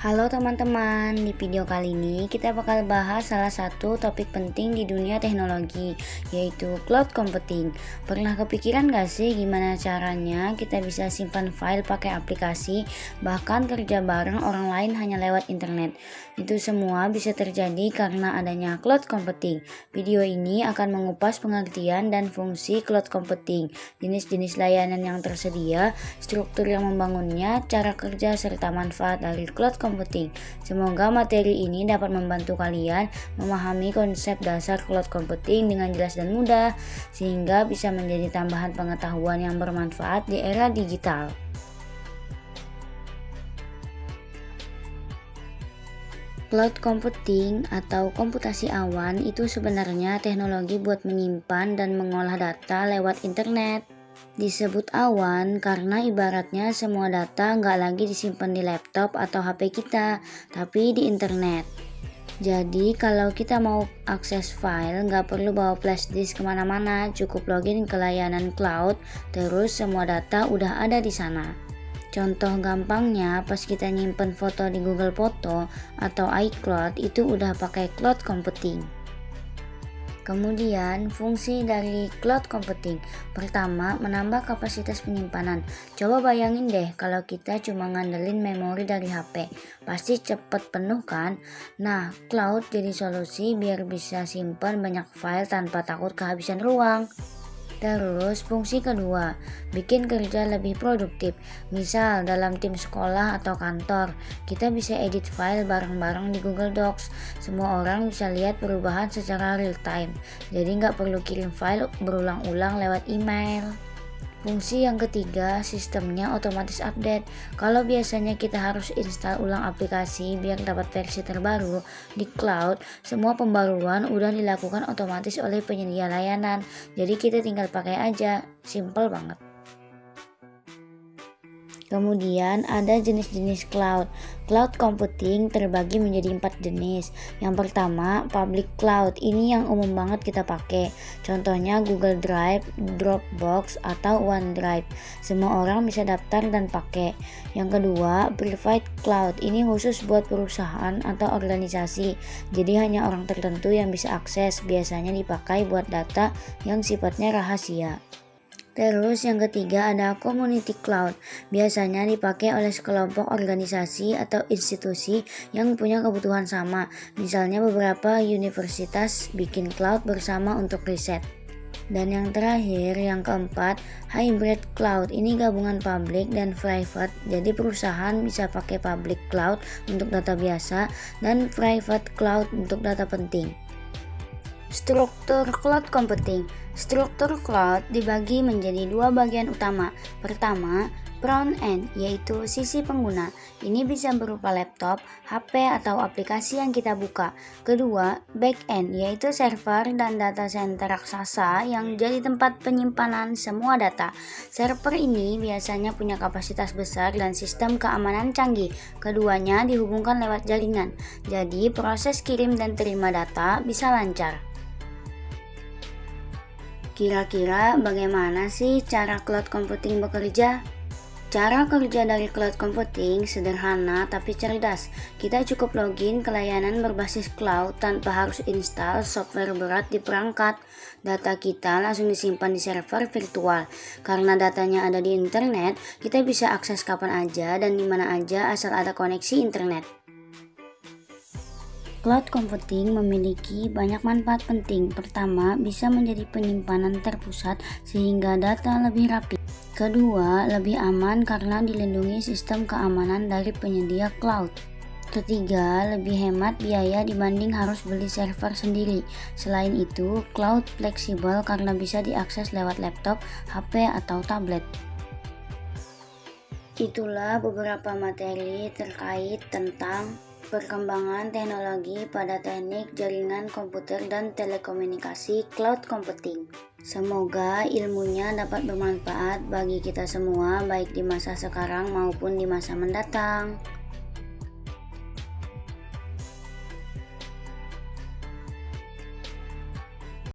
Halo teman-teman, di video kali ini kita bakal bahas salah satu topik penting di dunia teknologi, yaitu cloud computing. Pernah kepikiran gak sih gimana caranya kita bisa simpan file pakai aplikasi, bahkan kerja bareng orang lain hanya lewat internet? Itu semua bisa terjadi karena adanya cloud computing. Video ini akan mengupas pengertian dan fungsi cloud computing, jenis-jenis layanan yang tersedia, struktur yang membangunnya, cara kerja serta manfaat dari cloud computing. Semoga materi ini dapat membantu kalian memahami konsep dasar cloud computing dengan jelas dan mudah, sehingga bisa menjadi tambahan pengetahuan yang bermanfaat di era digital. Cloud computing atau komputasi awan itu sebenarnya teknologi buat menyimpan dan mengolah data lewat internet. Disebut awan karena ibaratnya semua data nggak lagi disimpan di laptop atau HP kita, tapi di internet. Jadi kalau kita mau akses file nggak perlu bawa flash disk kemana-mana, cukup login ke layanan cloud, terus semua data udah ada di sana. Contoh gampangnya pas kita nyimpen foto di Google Foto atau iCloud itu udah pakai cloud computing. Kemudian, fungsi dari cloud computing. Pertama, menambah kapasitas penyimpanan. Coba bayangin deh kalau kita cuma ngandelin memori dari HP. Pasti cepet penuh kan? Nah, cloud jadi solusi biar bisa simpan banyak file tanpa takut kehabisan ruang. Terus fungsi kedua, bikin kerja lebih produktif. Misal dalam tim sekolah atau kantor, kita bisa edit file bareng-bareng di Google Docs. Semua orang bisa lihat perubahan secara real time. Jadi nggak perlu kirim file berulang-ulang lewat email. Fungsi yang ketiga, sistemnya otomatis update. Kalau biasanya kita harus install ulang aplikasi biar dapat versi terbaru, di cloud semua pembaruan udah dilakukan otomatis oleh penyedia layanan. Jadi kita tinggal pakai aja, simple banget. Kemudian ada jenis-jenis cloud. Cloud computing terbagi menjadi 4 jenis. Yang pertama, public cloud. Ini yang umum banget kita pakai. Contohnya Google Drive, Dropbox, atau OneDrive. Semua orang bisa daftar dan pakai. Yang kedua, private cloud. Ini khusus buat perusahaan atau organisasi. Jadi hanya orang tertentu yang bisa akses. Biasanya dipakai buat data yang sifatnya rahasia. Terus yang ketiga ada community cloud, biasanya dipakai oleh sekelompok organisasi atau institusi yang punya kebutuhan sama. Misalnya beberapa universitas bikin cloud bersama untuk riset. Dan yang terakhir, yang keempat, hybrid cloud. Ini gabungan public dan private. Jadi perusahaan bisa pakai public cloud untuk data biasa dan private cloud untuk data penting. Struktur cloud computing. Struktur cloud dibagi menjadi dua bagian utama. Pertama, front end, yaitu sisi pengguna. Ini bisa berupa laptop, HP, atau aplikasi yang kita buka. Kedua, back end, yaitu server dan data center raksasa yang jadi tempat penyimpanan semua data. Server ini biasanya punya kapasitas besar dan sistem keamanan canggih. Keduanya dihubungkan lewat jaringan. Jadi, proses kirim dan terima data bisa lancar. Kira-kira bagaimana sih cara cloud computing bekerja? Cara kerja dari cloud computing sederhana tapi cerdas. Kita cukup login ke layanan berbasis cloud tanpa harus install software berat di perangkat. Data kita langsung disimpan di server virtual. Karena datanya ada di internet, kita bisa akses kapan aja dan di mana aja asal ada koneksi internet. Cloud computing memiliki banyak manfaat penting. Pertama, bisa menjadi penyimpanan terpusat sehingga data lebih rapi. Kedua, lebih aman karena dilindungi sistem keamanan dari penyedia cloud. Ketiga, lebih hemat biaya dibanding harus beli server sendiri. Selain itu, cloud fleksibel karena bisa diakses lewat laptop, HP, atau tablet. Itulah beberapa materi terkait tentang perkembangan teknologi pada teknik jaringan komputer dan telekomunikasi cloud computing. Semoga ilmunya dapat bermanfaat bagi kita semua baik di masa sekarang maupun di masa mendatang.